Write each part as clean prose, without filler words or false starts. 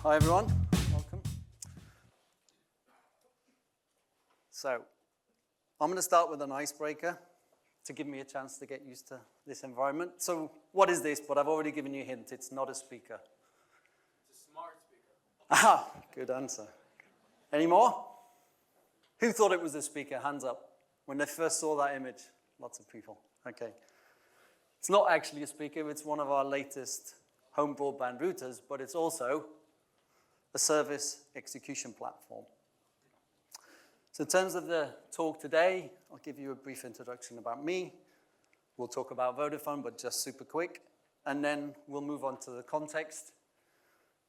Hi everyone, welcome. So, I'm going to start with an icebreaker to give me a chance to get used to this environment. So, what is this? But I've already given you a hint, it's not a speaker. It's a smart speaker. Ah, good answer. Any more? Who thought it was a speaker? Hands up. When they first saw that image, lots of people. Okay. It's not actually a speaker, it's one of our latest home broadband routers, but it's also a service execution platform. So in terms of the talk today, I'll give you a brief introduction about me. We'll talk about Vodafone, but just super quick. And then we'll move on to the context,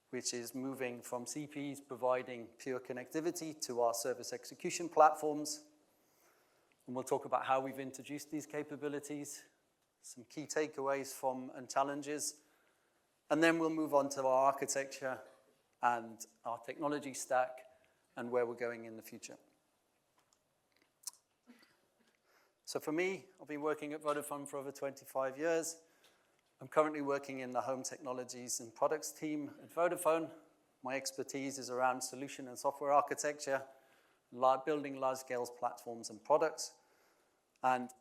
which is moving from CPEs providing pure connectivity to our service execution platforms. And we'll talk about how we've introduced these capabilities, some key takeaways from and challenges. And then we'll move on to our architecture and our technology stack and where we're going in the future. So for me, I've been working at Vodafone for over 25 years. I'm currently working in the home technologies and products team at Vodafone. My expertise is around solution and software architecture, building large-scale platforms and products. And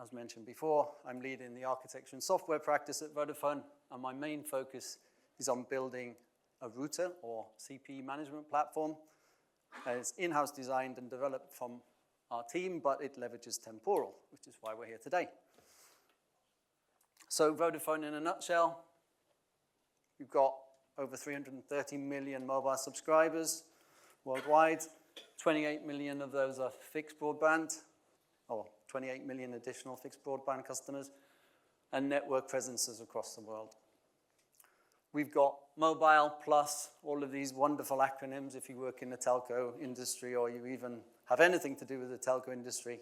as mentioned before, I'm leading the architecture and software practice at Vodafone, and my main focus is on building a router or CPE management platform. It's in-house designed and developed from our team, but it leverages Temporal, which is why we're here today. So Vodafone in a nutshell, we've got over 330 million mobile subscribers worldwide. 28 million of those are fixed broadband, or 28 million additional fixed broadband customers, and network presences across the world. We've got mobile plus all of these wonderful acronyms if you work in the telco industry or you even have anything to do with the telco industry.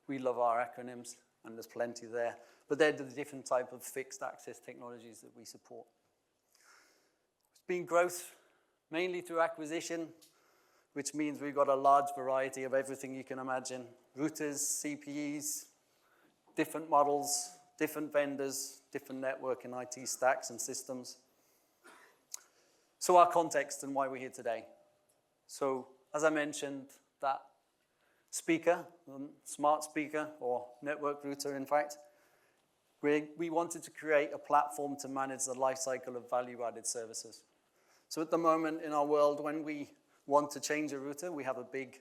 We love our acronyms, and there's plenty there. But they're the different type of fixed access technologies that we support. It's been growth mainly through acquisition, which means we've got a large variety of everything you can imagine. Routers, CPEs, different models, different vendors, different network and IT stacks and systems. So our context and why we're here today. So as I mentioned, that speaker, smart speaker or network router in fact, we wanted to create a platform to manage the lifecycle of value-added services. So at the moment in our world, when we want to change a router, we have a big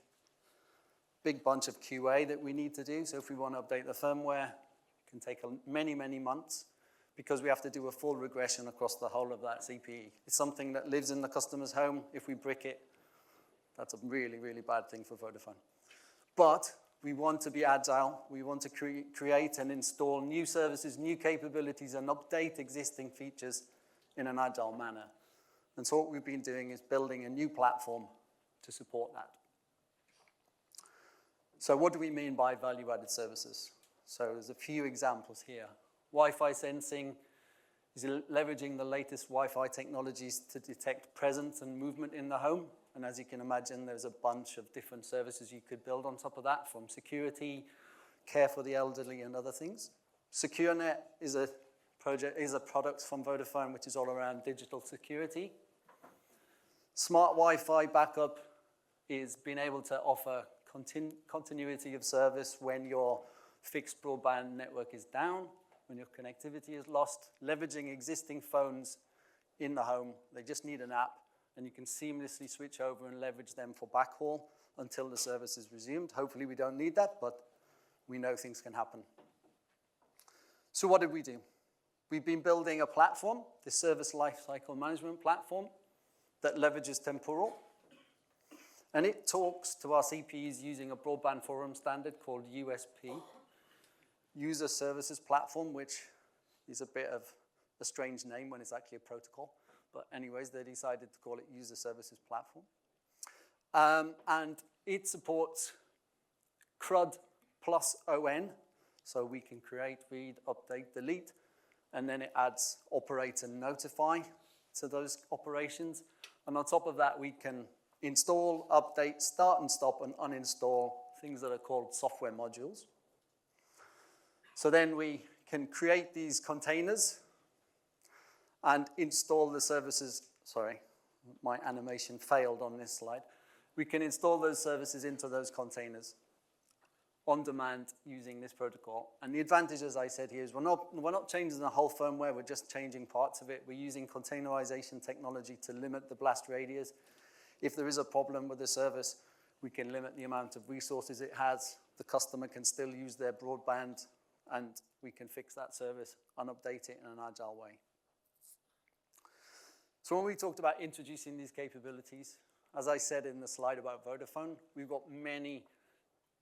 bunch of QA that we need to do. So if we want to update the firmware, it can take many, many months because we have to do a full regression across the whole of that CPE. It's something that lives in the customer's home. If we brick it, that's a really, really bad thing for Vodafone. But we want to be agile. We want to create and install new services, new capabilities, and update existing features in an agile manner. And so what we've been doing is building a new platform to support that. So what do we mean by value-added services? So there's a few examples here. Wi-Fi sensing is leveraging the latest Wi-Fi technologies to detect presence and movement in the home. And as you can imagine, there's a bunch of different services you could build on top of that, from security, care for the elderly, and other things. SecureNet is a product from Vodafone, which is all around digital security. Smart Wi-Fi backup is being able to offer continuity of service when your fixed broadband network is down, when your connectivity is lost, leveraging existing phones in the home. They just need an app, and you can seamlessly switch over and leverage them for backhaul until the service is resumed. Hopefully we don't need that, but we know things can happen. So what did we do? We've been building a platform, the service lifecycle management platform, that leverages Temporal. And it talks to our CPEs using a broadband forum standard called USP, User Services Platform, which is a bit of a strange name when it's actually a protocol. But anyways, they decided to call it User Services Platform. And it supports CRUD plus ON, so we can create, read, update, delete, and then it adds operate and notify to those operations. And on top of that, we can install, update, start and stop, and uninstall things that are called software modules. So then we can create these containers and install the services, my animation failed on this slide. We can install those services into those containers on demand using this protocol. And the advantage, as I said here, is we're not changing the whole firmware, we're just changing parts of it. We're using containerization technology to limit the blast radius. If there is a problem with the service, we can limit the amount of resources it has. The customer can still use their broadband, and we can fix that service and update it in an agile way. So when we talked about introducing these capabilities, as I said in the slide about Vodafone, we've got many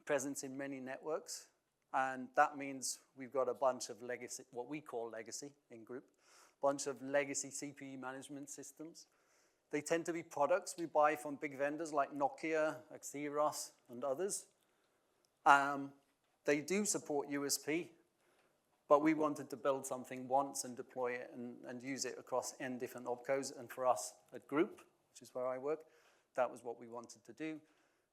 presence in many networks, and that means we've got a bunch of legacy, what we call legacy in group, bunch of legacy CPE management systems. They tend to be products we buy from big vendors like Nokia, Xerox, and others. They do support USP, but we wanted to build something once and deploy it and use it across N different opcos. And for us at Group, which is where I work, that was what we wanted to do.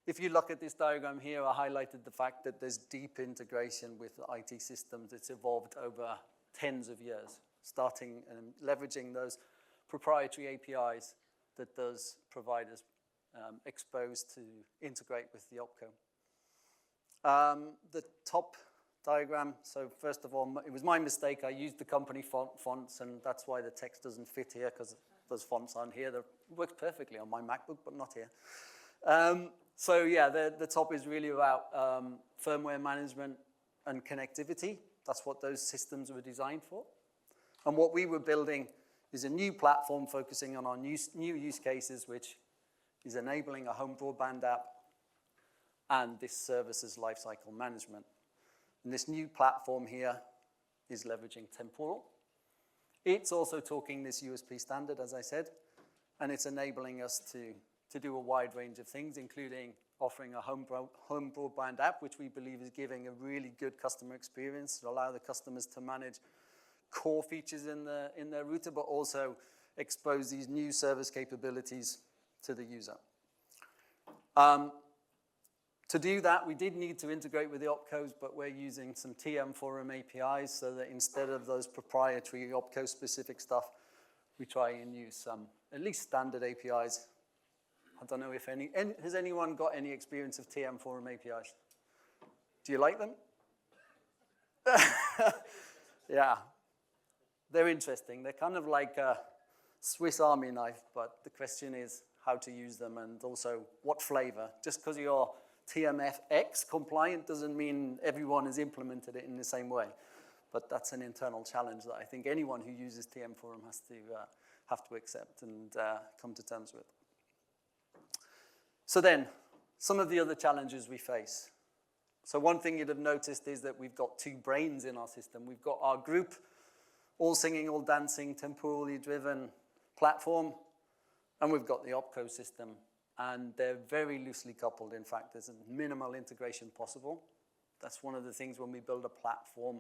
If you look at this diagram here, I highlighted the fact that there's deep integration with the IT systems. It's evolved over tens of years, starting and leveraging those proprietary APIs that those providers exposed to integrate with the opco. The top diagram, so first of all, it was my mistake. I used the company fonts, and that's why the text doesn't fit here, because those fonts aren't here. It works perfectly on my MacBook, but not here. So yeah, the top is really about firmware management and connectivity. That's what those systems were designed for. And what we were building is a new platform focusing on our new use cases, which is enabling a home broadband app and this services lifecycle management. And this new platform here is leveraging Temporal. It's also talking this USP standard, as I said, and it's enabling us to do a wide range of things, including offering a home broadband app, which we believe is giving a really good customer experience to allow the customers to manage core features in their router, but also expose these new service capabilities to the user. To do that, we did need to integrate with the opcos, but we're using some TM Forum APIs so that instead of those proprietary opco-specific stuff, we try and use some at least standard APIs. I don't know if has anyone got any experience of TM Forum APIs? Do you like them? Yeah, they're interesting. They're kind of like a Swiss Army knife, but the question is how to use them and also what flavor. Just because you're TMFX compliant doesn't mean everyone has implemented it in the same way. But that's an internal challenge that I think anyone who uses TM Forum has to have to accept and come to terms with. So then, some of the other challenges we face. So one thing you'd have noticed is that we've got two brains in our system. We've got our Group, all singing, all dancing, temporally driven platform, and we've got the opco system. And they're very loosely coupled. In fact, there's a minimal integration possible. That's one of the things when we build a platform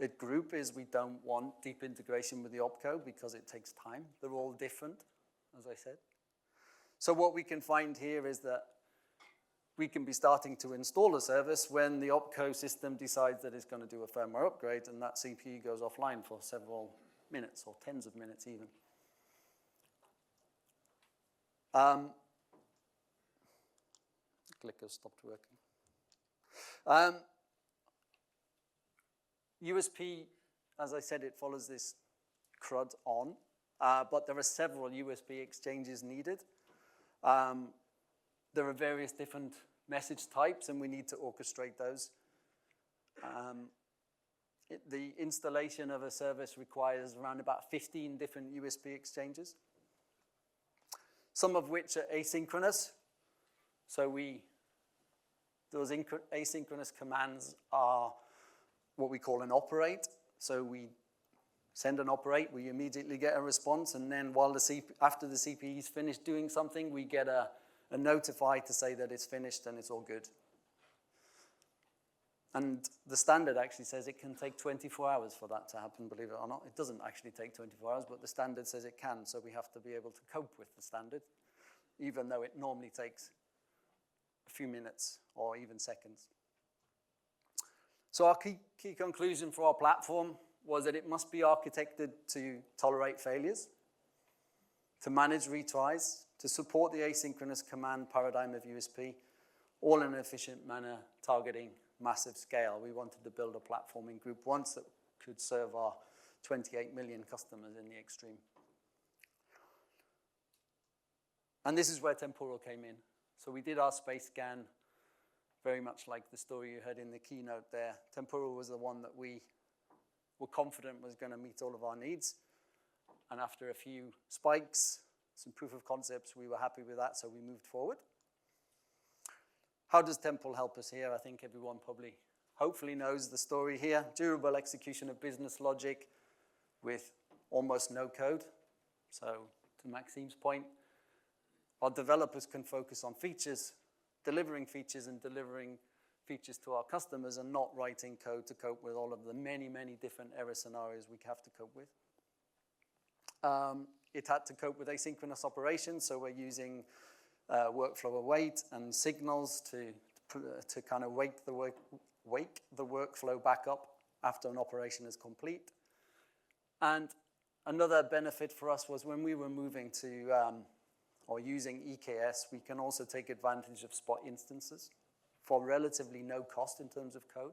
at Group is we don't want deep integration with the opco because it takes time. They're all different, as I said. So what we can find here is that we can be starting to install a service when the opco system decides that it's going to do a firmware upgrade, and that CPE goes offline for several minutes or tens of minutes even. Clicker stopped working. USP, as I said, it follows this CRUD on, but there are several USB exchanges needed. There are various different message types, and we need to orchestrate those. The installation of a service requires around about 15 different USB exchanges, some of which are asynchronous. So those asynchronous commands are what we call an operate. So we send an operate, we immediately get a response, and then after the CPE is finished doing something, we get a notify to say that it's finished and it's all good. And the standard actually says it can take 24 hours for that to happen, believe it or not. It doesn't actually take 24 hours, but the standard says it can, so we have to be able to cope with the standard, even though it normally takes a few minutes or even seconds. So our key conclusion for our platform was that it must be architected to tolerate failures. to manage retries, to support the asynchronous command paradigm of USP, all in an efficient manner, targeting massive scale. We wanted to build a platform in Group once that could serve our 28 million customers in the extreme. And this is where Temporal came in. So we did our space scan, very much like the story you heard in the keynote there. Temporal was the one that we were confident was going to meet all of our needs. And after a few spikes, some proof of concepts, we were happy with that, so we moved forward. How does Temporal help us here? I think everyone probably, hopefully knows the story here. Durable execution of business logic with almost no code. So to Maxime's point, our developers can focus on features, delivering features and delivering features to our customers and not writing code to cope with all of the many, many different error scenarios we have to cope with. It had to cope with asynchronous operations, so we're using workflow await and signals to kind of wake the workflow back up after an operation is complete. And another benefit for us was when we were moving to or using EKS, we can also take advantage of spot instances for relatively no cost in terms of code.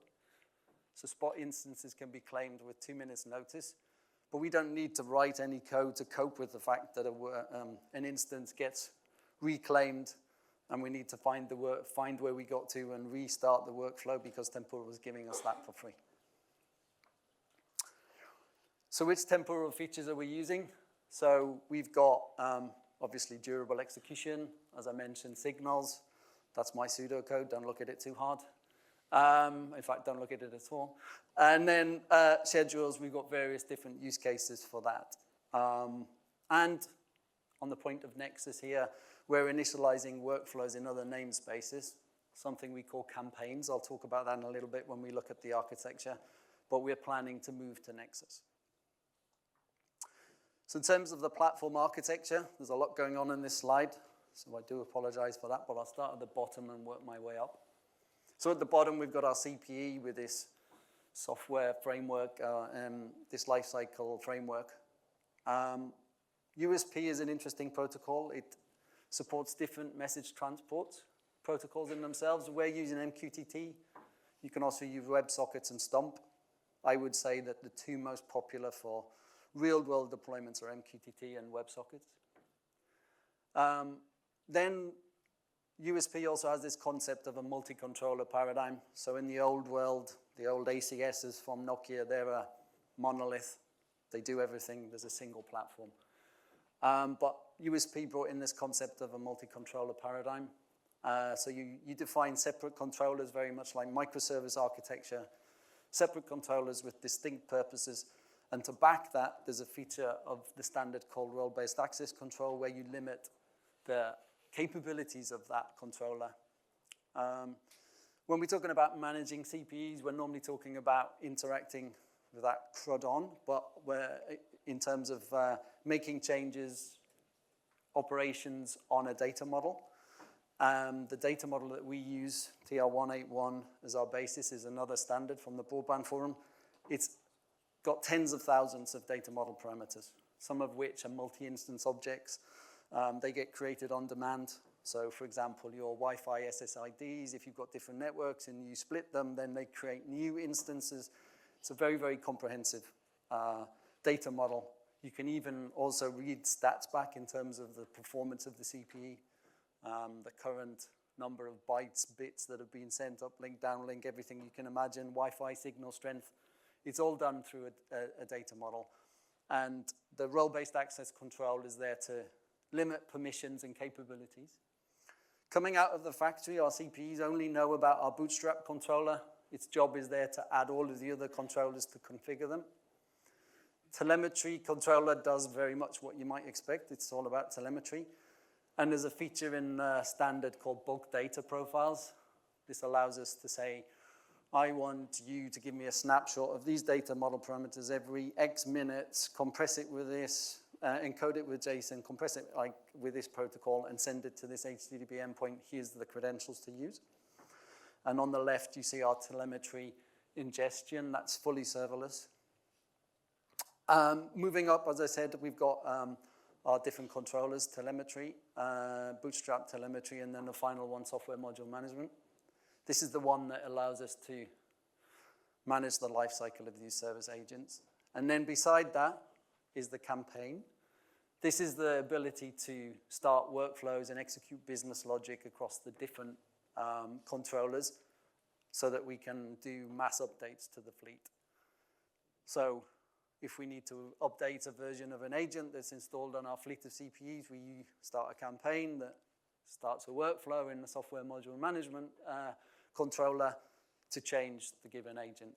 So spot instances can be claimed with 2 minutes notice, but we don't need to write any code to cope with the fact that an instance gets reclaimed and we need to find where we got to and restart the workflow because Temporal was giving us that for free. So which Temporal features are we using? So we've got obviously durable execution, as I mentioned, signals. That's my pseudocode, don't look at it too hard. In fact, don't look at it at all. And then schedules, we've got various different use cases for that. And on the point of Nexus here, we're initializing workflows in other namespaces, something we call campaigns. I'll talk about that in a little bit when we look at the architecture, but we're planning to move to Nexus. So in terms of the platform architecture, there's a lot going on in this slide, so I do apologize for that, but I'll start at the bottom and work my way up. So at the bottom, we've got our CPE with this software framework, this lifecycle framework. USP is an interesting protocol. It supports different message transport protocols in themselves. We're using MQTT. You can also use WebSockets and Stomp. I would say that the two most popular for real-world deployments are MQTT and WebSockets. Then USP also has this concept of a multi-controller paradigm. So in the old world, the old ACSs from Nokia, they're a monolith. They do everything. There's a single platform. But USP brought in this concept of a multi-controller paradigm. So you define separate controllers very much like microservice architecture, separate controllers with distinct purposes. And to back that, there's a feature of the standard called role-based access control where you limit the capabilities of that controller. When we're talking about managing CPEs, we're normally talking about interacting with that CRUD on, but we're in terms of making changes, operations on a data model. The data model that we use, TR181 as our basis, is another standard from the Broadband Forum. It's got tens of thousands of data model parameters, some of which are multi-instance objects. They get created on demand. So for example, your Wi-Fi SSIDs, if you've got different networks and you split them, then they create new instances. It's a very, very comprehensive data model. You can even also read stats back in terms of the performance of the CPE, the current number of bytes, bits that have been sent, uplink, downlink, everything you can imagine, Wi-Fi signal strength. It's all done through a data model. And the role-based access control is there to limit permissions and capabilities. Coming out of the factory, our CPEs only know about our bootstrap controller. Its job is there to add all of the other controllers to configure them. Telemetry controller does very much what you might expect. It's all about telemetry. And there's a feature in standard called bulk data profiles. This allows us to say, I want you to give me a snapshot of these data model parameters every X minutes, compress it with this, encode it with JSON, compress it with this protocol, and send it to this HTTP endpoint. Here's the credentials to use. And on the left, you see our telemetry ingestion. That's fully serverless. Moving up, as I said, we've got our different controllers, telemetry, bootstrap telemetry, and then the final one, software module management. This is the one that allows us to manage the life cycle of these service agents. And then beside that is the campaign. This is the ability to start workflows and execute business logic across the different controllers so that we can do mass updates to the fleet. So if we need to update a version of an agent that's installed on our fleet of CPEs, we start a campaign that starts a workflow in the software module management controller to change the given agent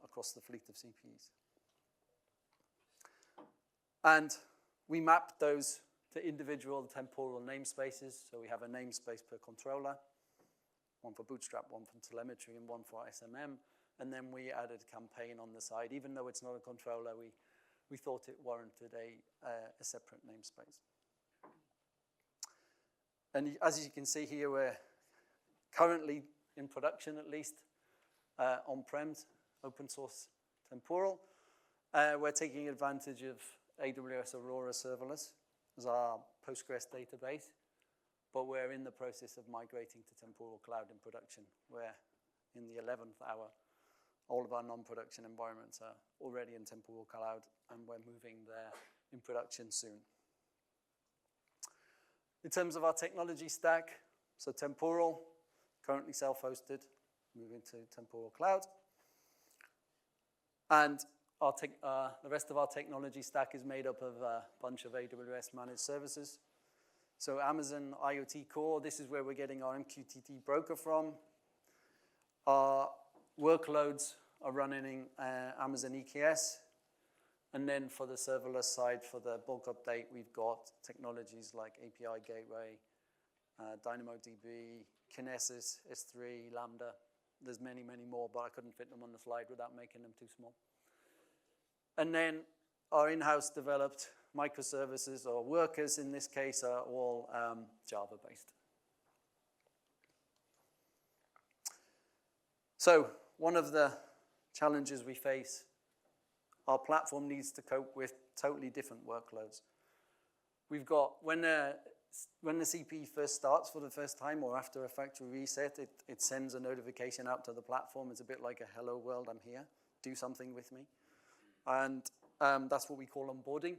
across the fleet of CPEs. And we map those to individual temporal namespaces. So we have a namespace per controller, one for Bootstrap, one for telemetry, and one for SMM. And then we added campaign on the side. Even though it's not a controller, we thought it warranted a separate namespace. And as you can see here, we're currently in production, at least, on-prem, open source Temporal. We're taking advantage of AWS Aurora serverless as our Postgres database, but we're in the process of migrating to Temporal Cloud in production. We're in the 11th hour. All of our non-production environments are already in Temporal Cloud, and we're moving there in production soon. In terms of our technology stack, so Temporal, currently self-hosted, moving to Temporal Cloud. And the rest of our technology stack is made up of a bunch of AWS managed services. So Amazon IoT Core, this is where we're getting our MQTT broker from. Our workloads are running in Amazon EKS. And then for the serverless side, for the bulk update, we've got technologies like API Gateway, DynamoDB, Kinesis, S3, Lambda. There's many, many more, but I couldn't fit them on the slide without making them too small. And then our in-house developed microservices, or workers in this case, are all Java-based. So one of the challenges we face, our platform needs to cope with totally different workloads. We've got, when the CPE first starts for the first time or after a factory reset, it sends a notification out to the platform. It's a bit like a hello world, I'm here, do something with me. And that's what we call onboarding.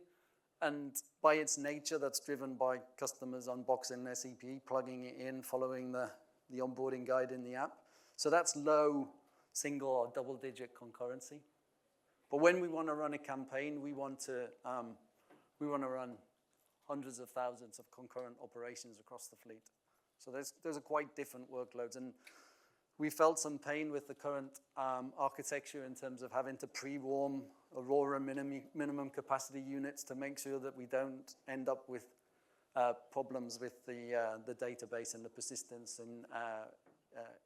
And by its nature, that's driven by customers unboxing their CPE, plugging it in, following the onboarding guide in the app. So that's low single or double-digit concurrency. But when we want to run a campaign, we want to run hundreds of thousands of concurrent operations across the fleet. So those are quite different workloads. And we felt some pain with the current architecture in terms of having to pre-warm Aurora minimum capacity units to make sure that we don't end up with problems with the database and the persistence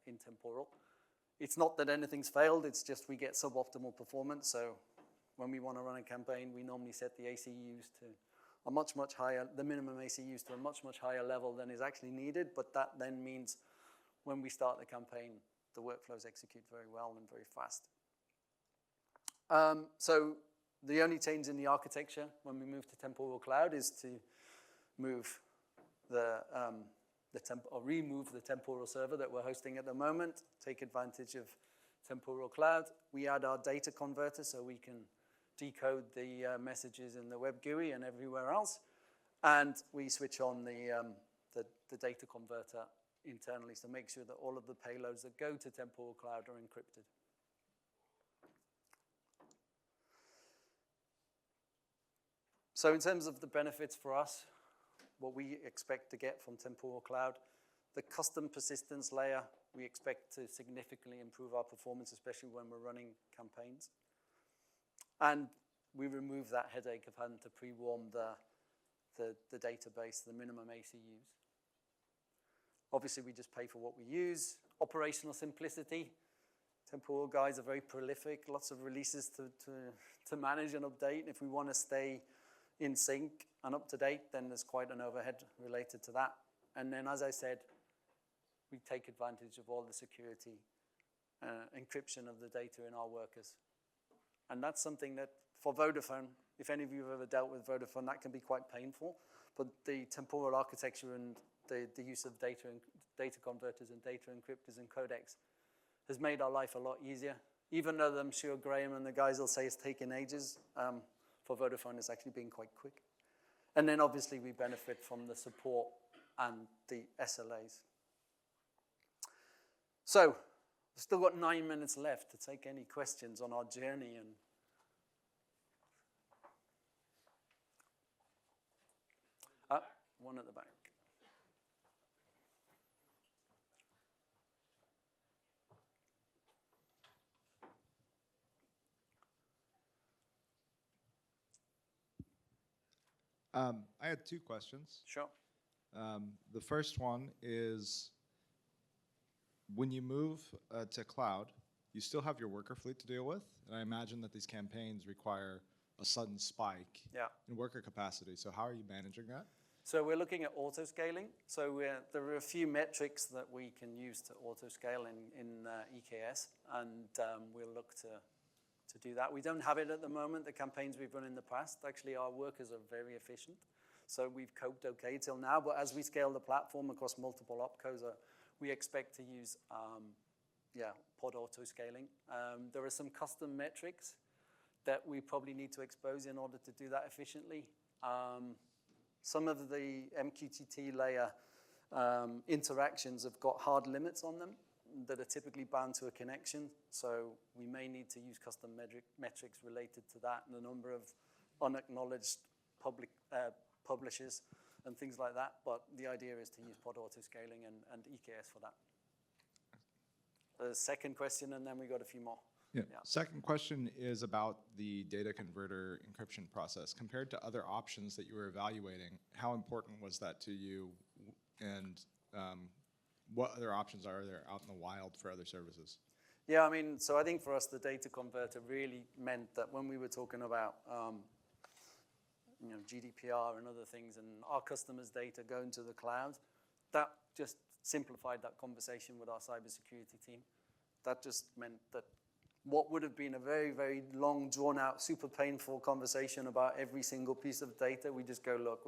in Temporal. It's not that anything's failed, it's just we get suboptimal performance. So when we want to run a campaign, we normally set the ACUs to a much, much higher, the minimum ACUs to a much, much higher level than is actually needed. But that then means when we start the campaign, the workflows execute very well and very fast. So the only change in the architecture when we move to Temporal Cloud is to move remove the Temporal server that we're hosting at the moment, take advantage of Temporal Cloud. We add our data converter so we can decode the messages in the web GUI and everywhere else. And we switch on the data converter internally to make sure that all of the payloads that go to Temporal Cloud are encrypted. So in terms of the benefits for us, what we expect to get from Temporal Cloud, the custom persistence layer, we expect to significantly improve our performance, especially when we're running campaigns. And we remove that headache of having to pre-warm the database, the minimum ACUs. Obviously, we just pay for what we use. Operational simplicity. Temporal guys are very prolific, lots of releases to manage and update. If we want to stay in sync and up to date, then there's quite an overhead related to that. And then, as I said, we take advantage of all the security encryption of the data in our workers. And that's something that, for Vodafone, If any of you have ever dealt with Vodafone, that can be quite painful. But the temporal architecture and the use of data converters and data encryptors and codecs has made our life a lot easier. Even though I'm sure Graham and the guys will say it's taken ages, for Vodafone it's actually been quite quick. And then obviously we benefit from the support and the SLAs. So, we've still got 9 minutes left to take any questions on our journey. And one at the back. I had 2 questions. Sure. The first one is, when you move to cloud, you still have your worker fleet to deal with, and I imagine that these campaigns require a sudden spike in worker capacity. So how are you managing that? So we're looking at auto-scaling. So there are a few metrics that we can use to auto-scale in EKS, and we'll look to do that. We don't have it at the moment. The campaigns we've run in the past, actually our workers are very efficient. So we've coped okay till now, but as we scale the platform across multiple opcos, we expect to use pod auto-scaling. There are some custom metrics that we probably need to expose in order to do that efficiently. Some of the MQTT layer interactions have got hard limits on them that are typically bound to a connection. So we may need to use custom metrics related to that, and the number of unacknowledged public publishers and things like that. But the idea is to use pod auto-scaling and EKS for that. The second question, and then we got a few more. Yeah. Second question is about the data converter encryption process. Compared to other options that you were evaluating, how important was that to you, and what other options are there out in the wild for other services? Yeah, I mean, so I think for us, the data converter really meant that when we were talking about GDPR and other things and our customers' data going to the cloud, that just simplified that conversation with our cybersecurity team. That just meant that what would have been a very, very long, drawn-out, super painful conversation about every single piece of data, we just go, look,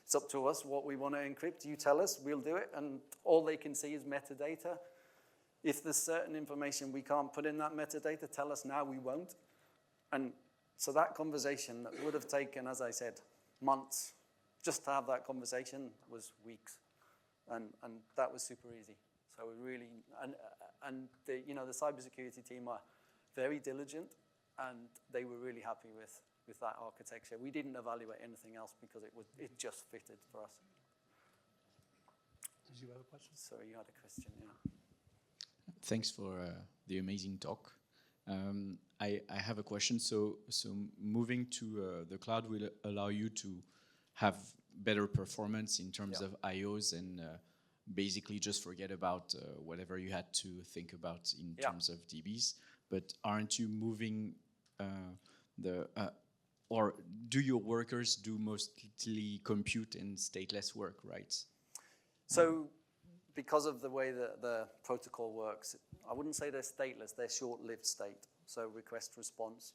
it's up to us what we want to encrypt. You tell us, we'll do it. And all they can see is metadata. If there's certain information we can't put in that metadata, tell us now, we won't. And so that conversation that would have taken, as I said, months, just to have that conversation was weeks. And that was super easy. So we really, and the cybersecurity team are very diligent, and they were really happy with that architecture. We didn't evaluate anything else because it just fitted for us. Did you have a question? Sorry, you had a question, yeah. Thanks for the amazing talk. I have a question. So moving to the cloud will allow you to have better performance in terms of IOs and basically just forget about whatever you had to think about in terms of DBs. But aren't you moving or do your workers do mostly compute and stateless work, right? So because of the way that the protocol works, I wouldn't say they're stateless, they're short-lived state, so request response.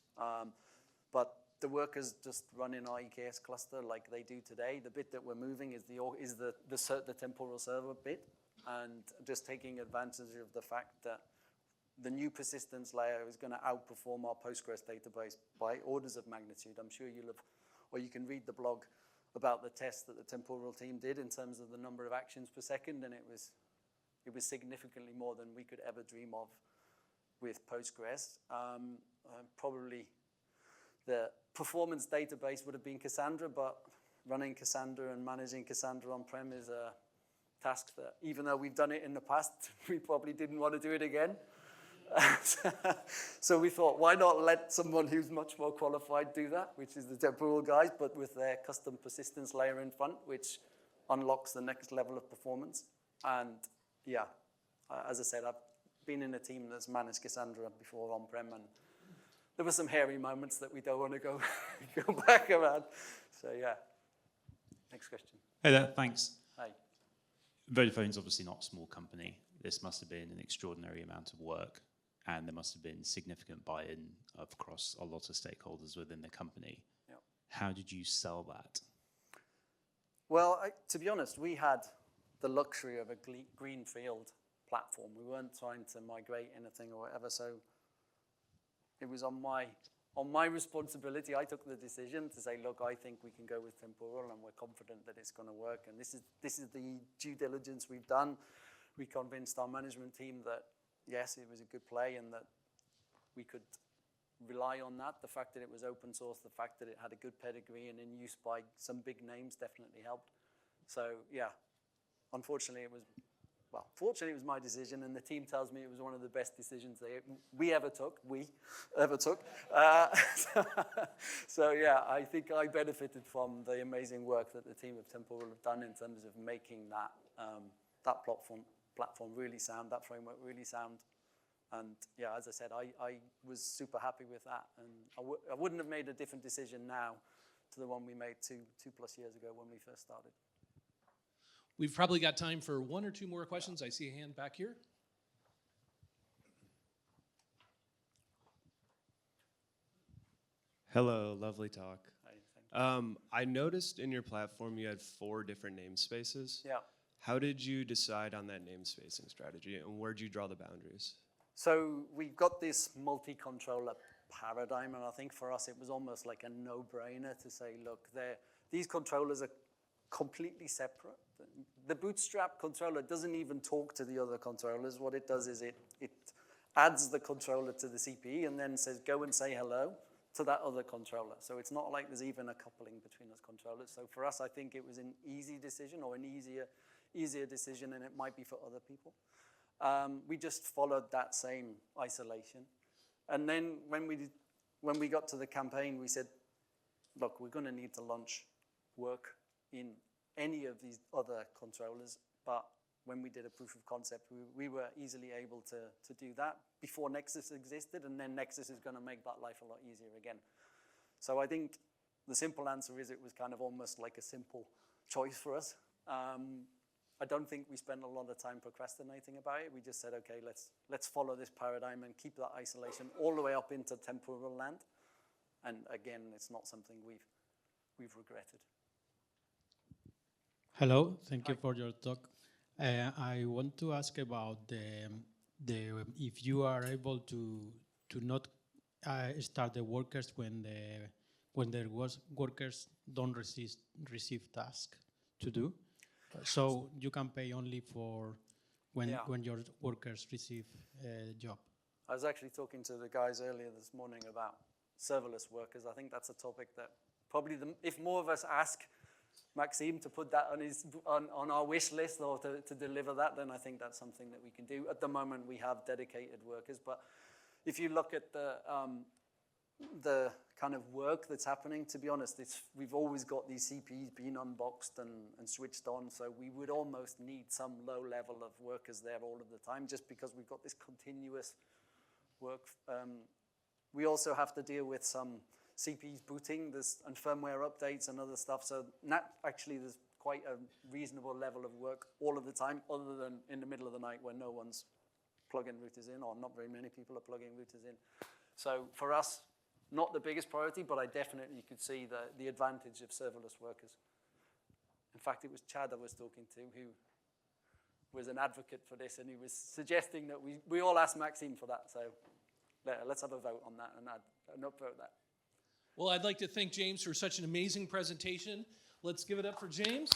But the workers just run in our EKS cluster like they do today. The bit that we're moving is the temporal server bit, and just taking advantage of the fact that the new persistence layer is going to outperform our Postgres database by orders of magnitude. I'm sure you'll have, or you can read the blog about the test that the temporal team did in terms of the number of actions per second, and it was significantly more than we could ever dream of with Postgres. Probably the performance database would have been Cassandra, but running Cassandra and managing Cassandra on-prem is a task that, even though we've done it in the past, we probably didn't want to do it again. So we thought, why not let someone who's much more qualified do that, which is the temporal guys, but with their custom persistence layer in front, which unlocks the next level of performance. And yeah, as I said, I've been in a team that's managed Cassandra before on-prem, and there were some hairy moments that we don't want to go back around. So yeah, next question. Hey there, thanks. Hi. Vodafone's obviously not a small company. This must have been an extraordinary amount of work, and there must have been significant buy-in across a lot of stakeholders within the company. Yep. How did you sell that? Well, to be honest, we had the luxury of a greenfield platform. We weren't trying to migrate anything or whatever, so it was on my responsibility. I took the decision to say, look, I think we can go with Temporal, and we're confident that it's going to work. And this is the due diligence we've done. We convinced our management team that, yes, it was a good play and that we could rely on that. The fact that it was open source, the fact that it had a good pedigree and in use by some big names definitely helped. So, yeah, fortunately it was my decision, and the team tells me it was one of the best decisions we ever took. So yeah, I think I benefited from the amazing work that the team of Temporal have done in terms of making that platform really sound, that framework really sound. And yeah, as I said, I was super happy with that, and I wouldn't have made a different decision now to the one we made two plus years ago when we first started. We've probably got time for one or two more questions. I see a hand back here. Hello, lovely talk. Hi, thank you. I noticed in your platform you had 4 different namespaces. Yeah. How did you decide on that namespacing strategy, and where did you draw the boundaries? So we've got this multi-controller paradigm, and I think for us it was almost like a no-brainer to say, look, these controllers are completely separate. The Bootstrap controller doesn't even talk to the other controllers. What it does is it adds the controller to the CPE and then says, go and say hello to that other controller. So it's not like there's even a coupling between those controllers. So for us, I think it was an easy decision, or an easier decision than it might be for other people. We just followed that same isolation. And then when we got to the campaign, we said, look, we're going to need to launch work in any of these other controllers. But when we did a proof of concept, we were easily able to do that before Nexus existed, and then Nexus is going to make that life a lot easier again. So I think the simple answer is it was kind of almost like a simple choice for us. I don't think we spent a lot of time procrastinating about it. We just said, okay, let's follow this paradigm and keep that isolation all the way up into temporal land. And again, it's not something we've regretted. Hello, thank you for your talk. I want to ask about if you are able to not start the workers when workers don't receive tasks to do. So you can pay only for when your workers receive a job. I was actually talking to the guys earlier this morning about serverless workers. I think that's a topic that probably, if more of us ask Maxime to put that on our wish list or to deliver that, then I think that's something that we can do. At the moment, we have dedicated workers, but if you look at the kind of work that's happening, to be honest, we've always got these CPEs being unboxed and switched on, so we would almost need some low level of workers there all of the time, just because we've got this continuous work. We also have to deal with some CPEs booting and firmware updates and other stuff, so actually there's quite a reasonable level of work all of the time, other than in the middle of the night when no one's plugging routers in, or not very many people are plugging routers in. So for us, not the biggest priority, but I definitely could see the advantage of serverless workers. In fact, it was Chad I was talking to who was an advocate for this, and he was suggesting that we all ask Maxime for that. So let's have a vote on that and upvote that. Well, I'd like to thank James for such an amazing presentation. Let's give it up for James.